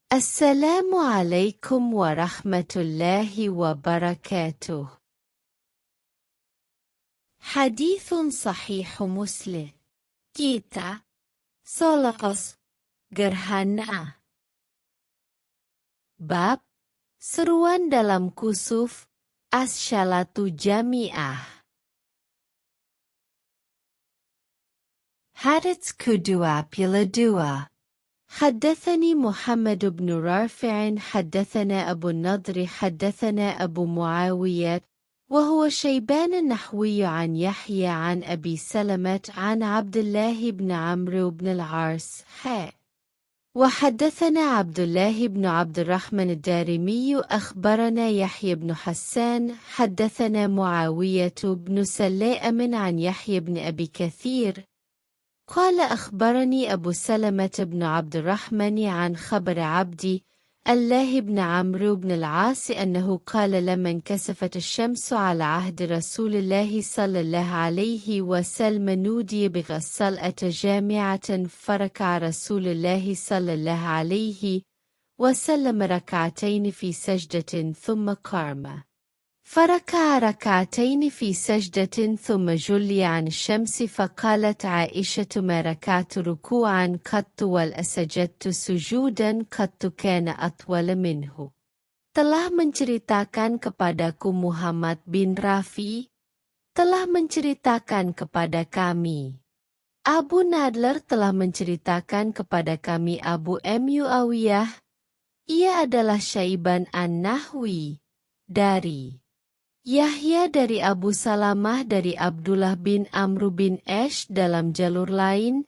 Assalamualaikum warahmatullahi wabarakatuh. Hadithun sahih Muslim. Kita solos gerhana. Bab seruan dalam kusuf as-shalatu jami'ah. Hadits kedua pila dua. حدثني محمد بن رافع حدثنا أبو النضر حدثنا أبو معاوية وهو شيبان النحوي عن يحيى عن أبي سلمة عن عبد الله بن عمرو بن العاص وحدثنا عبد الله بن عبد الرحمن الدارمي أخبرنا يحيى بن حسان حدثنا معاوية بن سلام عن يحيى بن أبي كثير قال أخبرني أبو سلمة بن عبد الرحمن عن خبر عبد الله بن عمرو بن العاص أنه قال لما انكسفت الشمس على عهد رسول الله صلى الله عليه وسلم نودي بالصلاة جامعة فركع رسول الله صلى الله عليه وسلم ركعتين في سجدة ثم قام فركع ركعتين في سجدة ثم جلي عن الشمس فقالت عائشة ما ركعت ركوعا قط ولا سجدت سجودا قط كان أطول منه. Telah menceritakan kepadaku Muhammad bin Rafi, telah menceritakan kepada kami. Abu Nadler telah menceritakan kepada kami Abu Muawiyah, ia adalah Syaiban an-Nahwi, dari Yahya dari Abu Salamah dari Abdullah bin Amr bin Ash dalam jalur lain,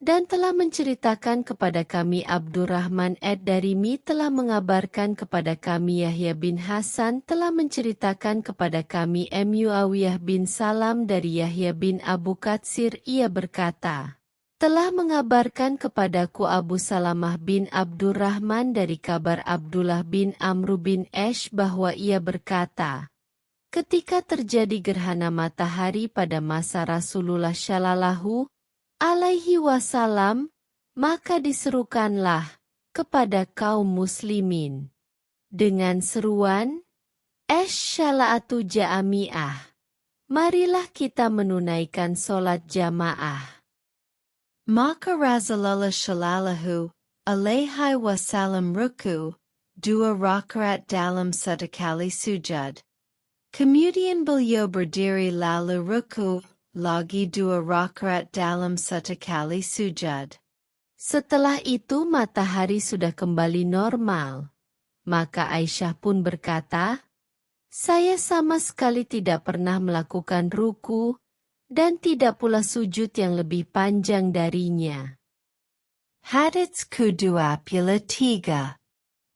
dan telah menceritakan kepada kami Abdurrahman ad-Darimi telah mengabarkan kepada kami Yahya bin Hasan telah menceritakan kepada kami Muawiyah bin Salam dari Yahya bin Abu Katsir ia berkata, telah mengabarkan kepadaku Abu Salamah bin Abdurrahman dari kabar Abdullah bin Amr bin Ash bahwa ia berkata, ketika terjadi gerhana matahari pada masa Rasulullah Shallallahu Alaihi Wasallam, maka diserukanlah kepada kaum muslimin dengan seruan Ash-shalatu jami'ah. Marilah kita menunaikan solat jamaah. Maka Rasulullah Shallallahu Alaihi Wasallam ruku 2 rakaat dalam 1 kali sujud. Kemudian beliau berdiri lalu ruku, lagi 2 rakaat dalam 1 kali sujud. Setelah itu matahari sudah kembali normal. Maka Aisyah pun berkata, saya sama sekali tidak pernah melakukan ruku, dan tidak pula sujud yang lebih panjang darinya. Hadits kedua pila 3.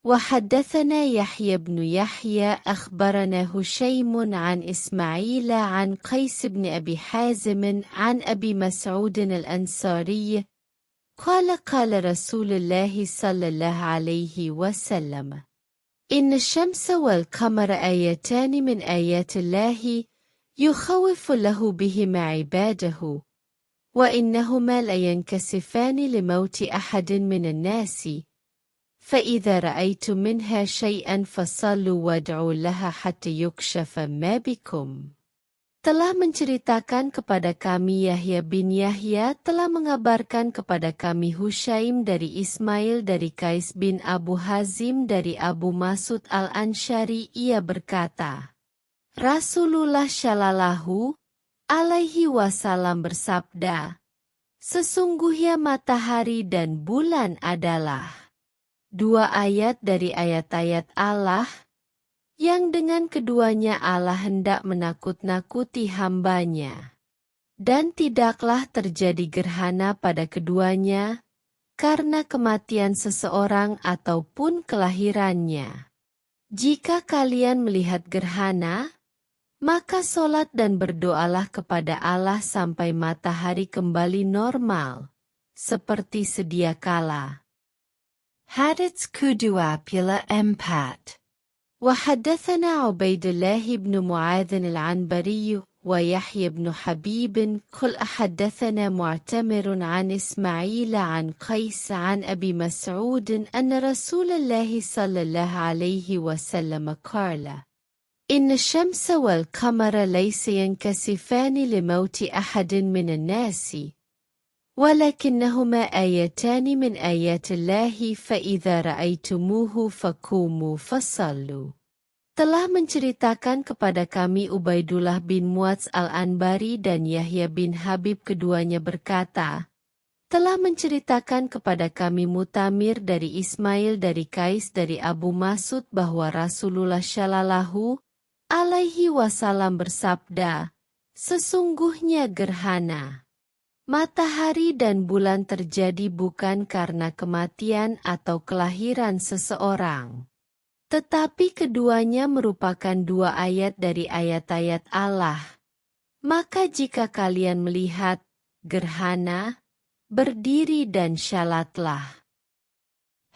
وحدثنا يحيى بن يحيى أخبرنا هشيم عن إسماعيل عن قيس بن أبي حازم عن أبي مسعود الأنصاري قال قال رسول الله صلى الله عليه وسلم إن الشمس والقمر آيتان من آيات الله يخوف له بهما عباده وإنهما لينكسفان لموت أحد من الناس فإذا رأيتم منها شيئا فصلوا وادعوا لها حتى يكشف ما بكم. Telah menceritakan kepada kami Yahya bin Yahya telah mengabarkan kepada kami Hushaim dari Ismail dari Qais bin Abu Hazim dari Abu Mas'ud al-Ansyari ia berkata, Rasulullah Shallallahu Alaihi Wasallam bersabda, sesungguhnya matahari dan bulan adalah 2 ayat dari ayat-ayat Allah, yang dengan keduanya Allah hendak menakut-nakuti hambanya. Dan tidaklah terjadi gerhana pada keduanya, karena kematian seseorang ataupun kelahirannya. Jika kalian melihat gerhana, maka solat dan berdoalah kepada Allah sampai matahari kembali normal, seperti sedia kala. Hadits kedua pila 4. وحدثنا عبيد الله بن معاذ العنبري ويحيى بن حبيب قل حدثنا معتمر عن إسماعيل عن قيس عن أبي مسعود أن رسول الله صلى الله عليه وسلم قال إن الشمس والقمر ليس ينكسفان لموت أحد من الناس ولكنهما آيتان من آيات الله فإذا رأيتموه فقوموا فصلوا. Telah menceritakan kepada kami Ubaidullah bin Muadz al-Anbari dan Yahya bin Habib keduanya berkata, telah menceritakan kepada kami Mutamir dari Ismail dari Kais dari Abu Mas'ud bahwa Rasulullah Shallallahu alaihi wasallam bersabda, sesungguhnya gerhana matahari dan bulan terjadi bukan karena kematian atau kelahiran seseorang. Tetapi keduanya merupakan dua ayat dari ayat-ayat Allah. Maka jika kalian melihat gerhana, berdiri dan syalatlah.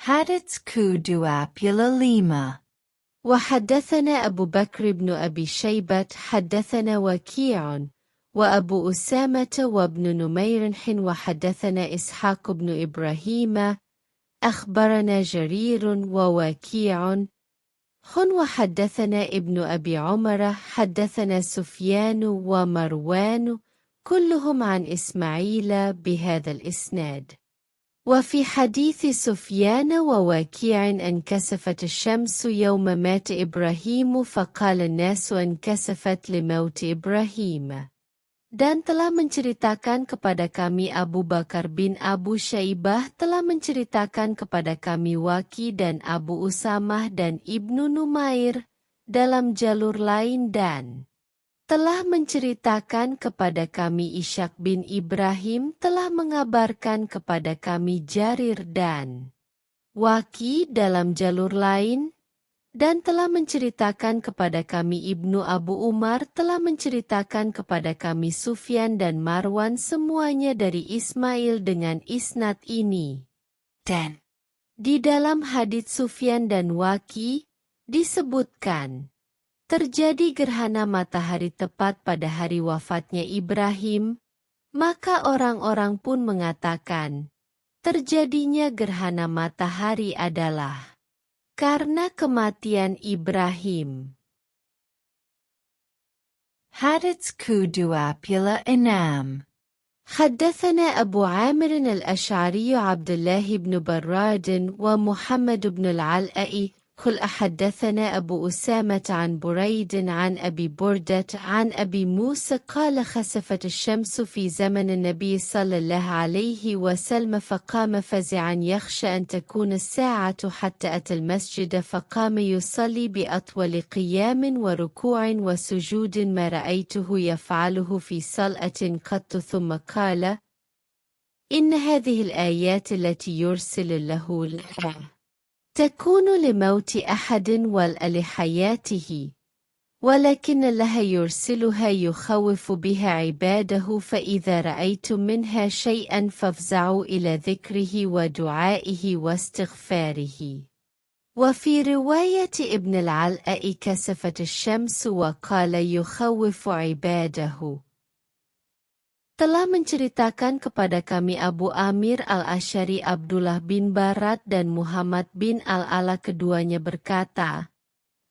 Hadits ke-25. وحدثنا أبو بكر بن أبي شيبة حدثنا وكيع وأبو أسامة وابن نمير وحدثنا إسحاق بن إبراهيم أخبرنا جرير ووكيع وحدثنا ابن أبي عمر حدثنا سفيان ومروان كلهم عن إسماعيل بهذا الإسناد. وفي حديث سفيان ووكيع انكسفت الشمس يوم مات إبراهيم فقال الناس انكسفت لموت إبراهيم. Dan telah menceritakan kepada kami Abu Bakar bin Abu Syaibah telah menceritakan kepada kami Waki dan Abu Usamah dan Ibnu Numair dalam jalur lain dan telah menceritakan kepada kami Ishaq bin Ibrahim telah mengabarkan kepada kami Jarir dan Waki dalam jalur lain dan telah menceritakan kepada kami Ibnu Abu Umar telah menceritakan kepada kami Sufyan dan Marwan semuanya dari Ismail dengan isnad ini. Dan di dalam hadits Sufyan dan Waki disebutkan terjadi gerhana matahari tepat pada hari wafatnya Ibrahim, maka orang-orang pun mengatakan terjadinya gerhana matahari adalah karena kematian Ibrahim. Hadits ke-26. حدثنا أبو عامر الأشعري عبد الله بن براد ومحمد بن العلاء قل حدثنا أبو أسامة عن بريد عن أبي بردة عن أبي موسى قال خسفت الشمس في زمن النبي صلى الله عليه وسلم فقام فزعا يخشى أن تكون الساعة حتى أتى المسجد فقام يصلي بأطول قيام وركوع وسجود ما رأيته يفعله في صلاة قط ثم قال إن هذه الآيات التي يرسل له لها تكون لموت أحد ولا لحياته ولكن الله يرسلها يخوف بها عباده فإذا رأيتم منها شيئا فافزعوا إلى ذكره ودعائه واستغفاره. وفي رواية ابن العلاء كسفت الشمس وقال يخوف عباده. Telah menceritakan kepada kami Abu Amir al-Asy'ari Abdullah bin Barat dan Muhammad bin al-Ala keduanya berkata,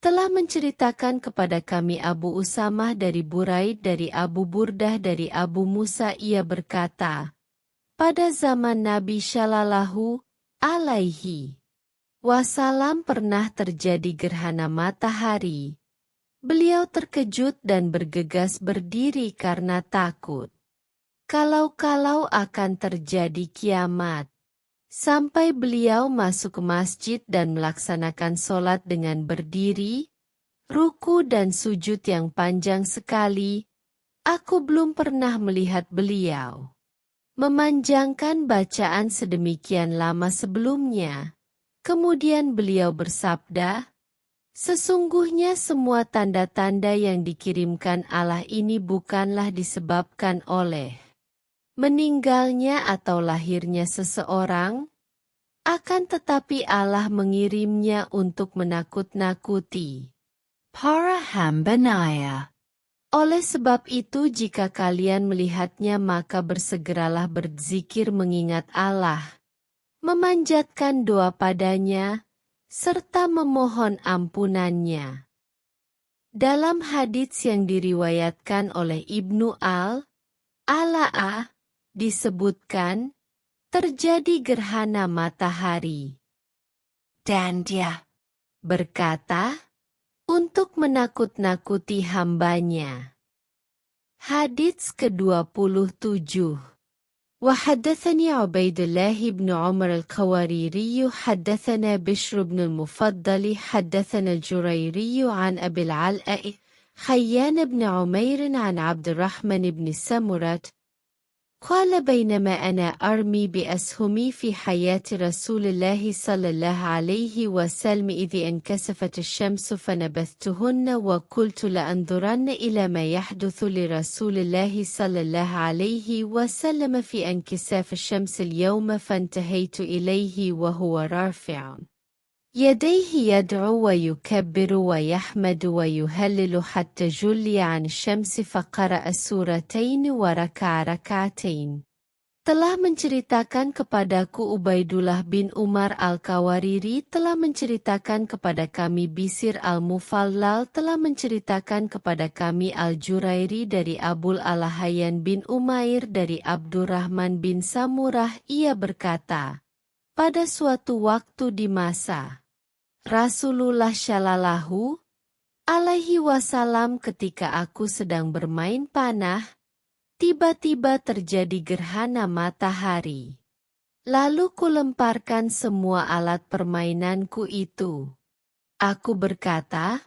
telah menceritakan kepada kami Abu Usamah dari Buraid dari Abu Burdah dari Abu Musa ia berkata, pada zaman Nabi Shallallahu alaihi wasallam pernah terjadi gerhana matahari. Beliau terkejut dan bergegas berdiri karena takut. Kalau-kalau akan terjadi kiamat. Sampai beliau masuk ke masjid dan melaksanakan sholat dengan berdiri, ruku dan sujud yang panjang sekali, aku belum pernah melihat beliau memanjangkan bacaan sedemikian lama sebelumnya. Kemudian beliau bersabda, sesungguhnya semua tanda-tanda yang dikirimkan Allah ini bukanlah disebabkan oleh meninggalnya atau lahirnya seseorang, akan tetapi Allah mengirimnya untuk menakut-nakuti para hamba-Nya. Oleh sebab itu jika kalian melihatnya maka bersegeralah berzikir mengingat Allah, memanjatkan doa padanya, serta memohon ampunannya. Dalam hadits yang diriwayatkan oleh Ibnu al-Ala'ah, disebutkan, terjadi gerhana matahari. Dan dia Berkata, untuk menakut-nakuti hambanya. Hadits ke-27. وحدثني عبيد الله بن عمر القواريري حدثنا بشر بن المفضل حدثنا الجريري عن أبي العلاء خيان بن عمير عن عبد الرحمن بن سمرة قال بينما أنا أرمي بأسهمي في حياة رسول الله صلى الله عليه وسلم إذ انكسفت الشمس فنبذتهن وقلت لأنظرن إلى ما يحدث لرسول الله صلى الله عليه وسلم في انكساف الشمس اليوم فانتهيت إليه وهو رافع يديه يدعو ويكبر ويحمد ويهلل حتى جلي عن الشمس فقرأ السورتين وركع ركعتين. Telah menceritakan kepadaku Ubaidullah bin Umar al-Kawariri telah menceritakan kepada kami Bisir al-Mufallal telah menceritakan kepada kami al-Jurairi dari Abul Alahayan bin Umair dari Abdurrahman bin Samurah ia berkata, pada suatu waktu di masa Rasulullah Shallallahu Alaihi Wasallam ketika aku sedang bermain panah, tiba-tiba terjadi gerhana matahari. Lalu kulemparkan semua alat permainanku itu. Aku berkata,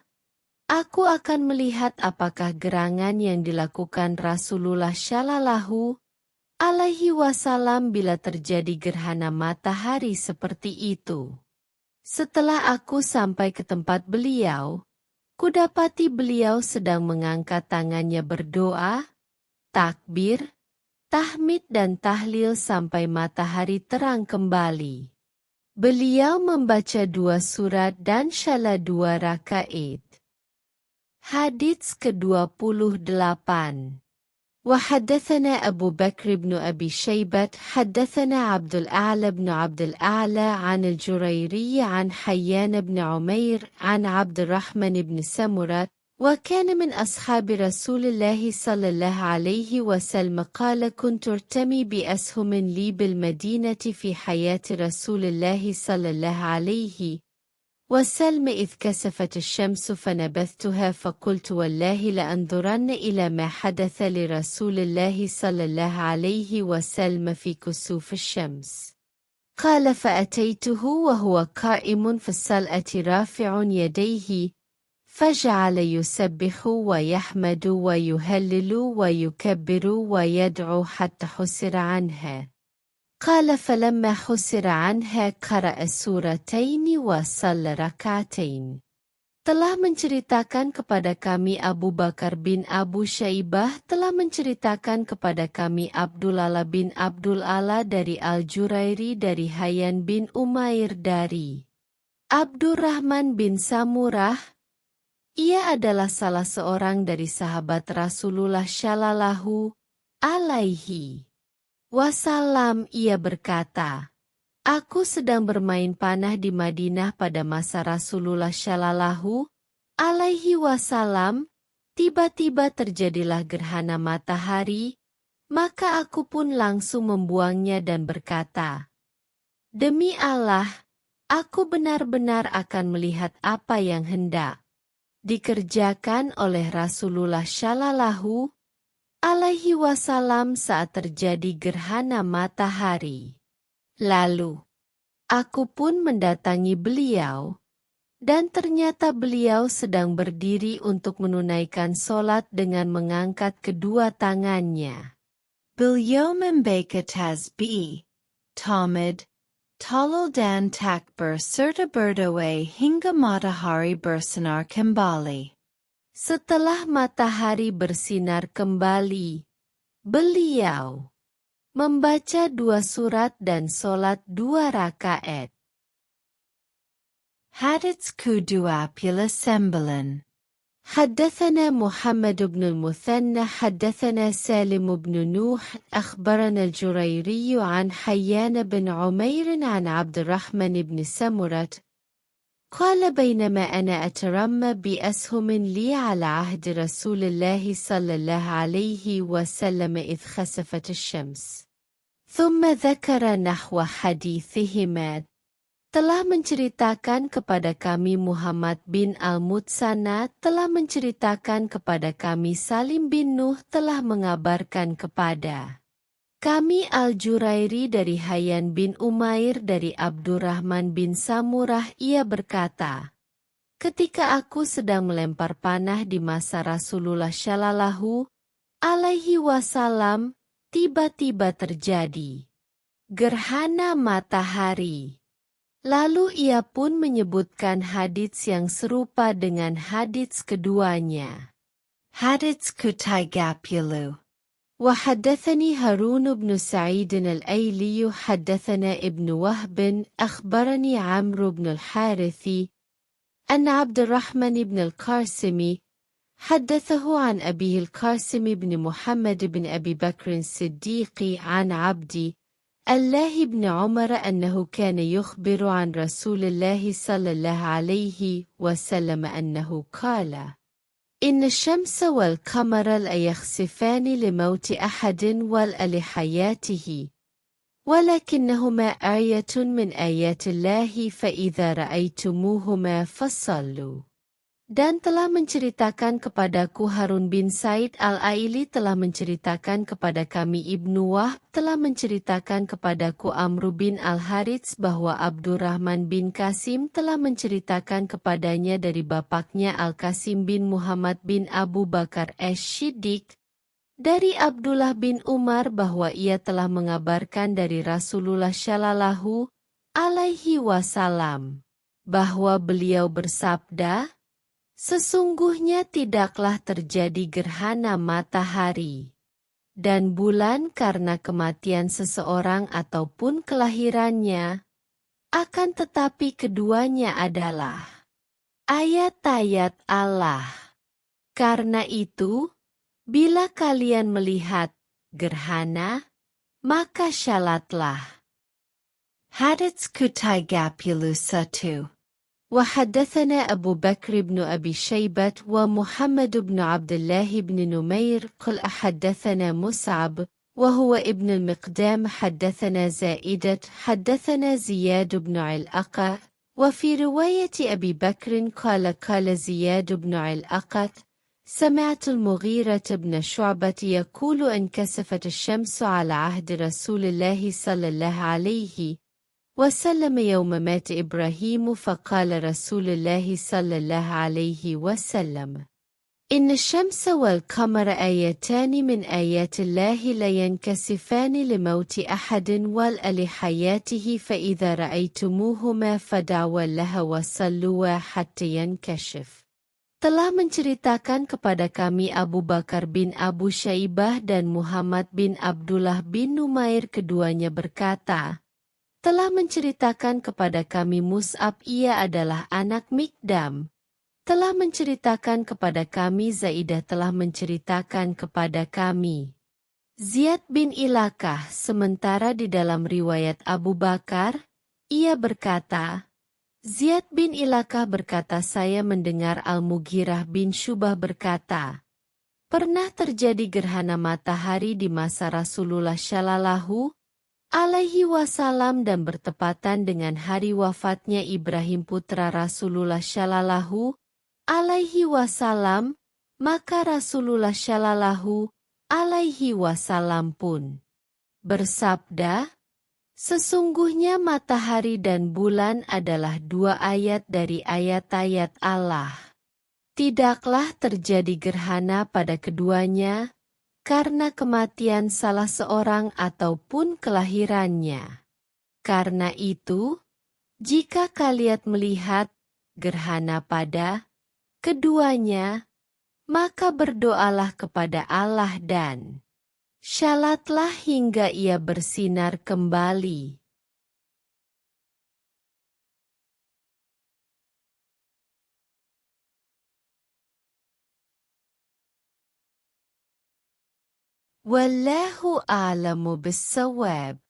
aku akan melihat apakah gerangan yang dilakukan Rasulullah Shallallahu Alaihi Wasallam bila terjadi gerhana matahari seperti itu. Setelah aku sampai ke tempat beliau, kudapati beliau sedang mengangkat tangannya berdoa, takbir, tahmid dan tahlil sampai matahari terang kembali. Beliau membaca 2 surat dan syala 2 rakaat. Hadits ke-28. وحدثنا أبو بكر بن أبي شيبة حدثنا عبد الأعلى بن عبد الأعلى عن الجريري عن حيان بن عمير عن عبد الرحمن بن سمرة وكان من أصحاب رسول الله صلى الله عليه وسلم قال كنت أرتمي بأسهم لي بالمدينة في حياة رسول الله صلى الله عليه وسلم إذ كسفت الشمس فنبذتها فقلت والله لأنظرن إلى ما حدث لرسول الله صلى الله عليه وسلم في كسوف الشمس. قال فأتيته وهو قائم في الصلاة رافع يديه فجعل يسبح ويحمد ويهلل ويكبر ويدعو حتى حسر عنها. قال فلما حسر عنها قرأ السورتين وصلى ركعتين. Telah menceritakan kepada kami Abu Bakar bin Abu Syaibah telah menceritakan kepada kami Abdullah bin Abdullah dari Al-Jurairi dari Hayyan bin Umair dari Abdurrahman bin Samurah. Ia adalah salah seorang dari sahabat Rasulullah Shallallahu Alaihi Wasallam. Ia berkata, aku sedang bermain panah di Madinah pada masa Rasulullah Shallallahu Alaihi Wasallam. Tiba-tiba terjadilah gerhana matahari, maka aku pun langsung membuangnya dan berkata, demi Allah, aku benar-benar akan melihat apa yang hendak dikerjakan oleh Rasulullah Shallallahu Alaihi Wasallam saat terjadi gerhana matahari. Lalu, aku pun mendatangi beliau, dan ternyata beliau sedang berdiri untuk menunaikan solat dengan mengangkat kedua tangannya. Beliau membaca tasbih, tahmid, talal dan takbir serta berdoa hingga matahari bersinar kembali. Setelah matahari bersinar kembali, beliau membaca 2 surat dan solat 2 rakaat. Hadits ke-29. حدثنا محمد بن المثنى حدثنا سالم بن نوح أخبرنا الجريري عن حيان بن عمير عن عبد الرحمن بن سمرة قال بينما أنا أترمى بأسهم لي على عهد رسول الله صلى الله عليه وسلم إذ خسفت الشمس. ثم ذكر نحو حديثهما. Telah menceritakan kepada kami Muhammad bin Al-Mutsana, telah menceritakan kepada kami Salim bin Nuh, telah mengabarkan kepada kami Al-Jurairi dari Hayyan bin Umair dari Abdurrahman bin Samurah, ia berkata, ketika aku sedang melempar panah di masa Rasulullah Shallallahu alaihi wasallam, tiba-tiba terjadi gerhana matahari. Lalu ia pun menyebutkan hadits yang serupa dengan hadits keduanya. Hadits kutigapilu. وحدثني هارون بن سعيد الأيلي حدثنا ابن وهب أخبرني عمرو بن الحارث أن عبد الرحمن بن القاسم حدثه عن أبيه القاسم بن محمد بن أبي بكر الصديق عن عبد الله بن عمر أنه كان يخبر عن رسول الله صلى الله عليه وسلم أنه قال إن الشمس والقمر لا يخسفان لموت أحد ولا لحياته ولكنهما آية من آيات الله فإذا رأيتموهما فصلوا. Dan telah menceritakan kepadaku Harun bin Said al-Aili, telah menceritakan kepada kami Ibnu Wahb, telah menceritakan kepadaku Amru bin al-Harits bahwa Abdurrahman bin Qasim telah menceritakan kepadanya dari bapaknya Al-Qasim bin Muhammad bin Abu Bakar Asy-Siddiq dari Abdullah bin Umar bahwa ia telah mengabarkan dari Rasulullah Shallallahu alaihi wasallam bahwa beliau bersabda, sesungguhnya tidaklah terjadi gerhana matahari dan bulan karena kematian seseorang ataupun kelahirannya, akan tetapi keduanya adalah ayat-ayat Allah. Karena itu, bila kalian melihat gerhana, maka syalatlah. Hadits kutigapilu 1. وحدثنا أبو بكر بن أبي شيبة ومحمد بن عبد الله بن نمير قال حدثنا مصعب وهو ابن المقدام حدثنا زائدة حدثنا زياد بن علقة وفي رواية أبي بكر قال زياد بن علقة سمعت المغيرة بن شعبة يقول انكسفت الشمس على عهد رسول الله صلى الله عليه وسلم يوم مات إبراهيم فقال رسول الله صلى الله عليه وسلم إن الشمس والقمر آيتان من آيات الله لا ينكسفان لموت أحد ولا لحياته فإذا رأيتموهما فدعوا الله وصلوا حتى ينكشف. Telah menceritakan kepada kami Abu Bakar bin Abu Syaibah dan Muhammad bin Abdullah bin Numair, keduanya berkata, telah menceritakan kepada kami Mus'ab, ia adalah anak Mikdam. Telah menceritakan kepada kami Zaidah, telah menceritakan kepada kami Ziyad bin Ilakah. Sementara di dalam riwayat Abu Bakar, ia berkata, Ziyad bin Ilakah berkata, saya mendengar Al-Mughirah bin Syubah berkata, pernah terjadi gerhana matahari di masa Rasulullah Shallallahu alaihi wasallam dan bertepatan dengan hari wafatnya Ibrahim putra Rasulullah Shallallahu alaihi wasallam, maka Rasulullah Shallallahu alaihi wasallam pun bersabda, sesungguhnya matahari dan bulan adalah dua ayat dari ayat-ayat Allah. Tidaklah terjadi gerhana pada keduanya, karena kematian salah seorang ataupun kelahirannya. Karena itu, jika kalian melihat gerhana pada keduanya, maka berdoalah kepada Allah dan syalatlah hingga ia bersinar kembali. والله أعلم بالصواب.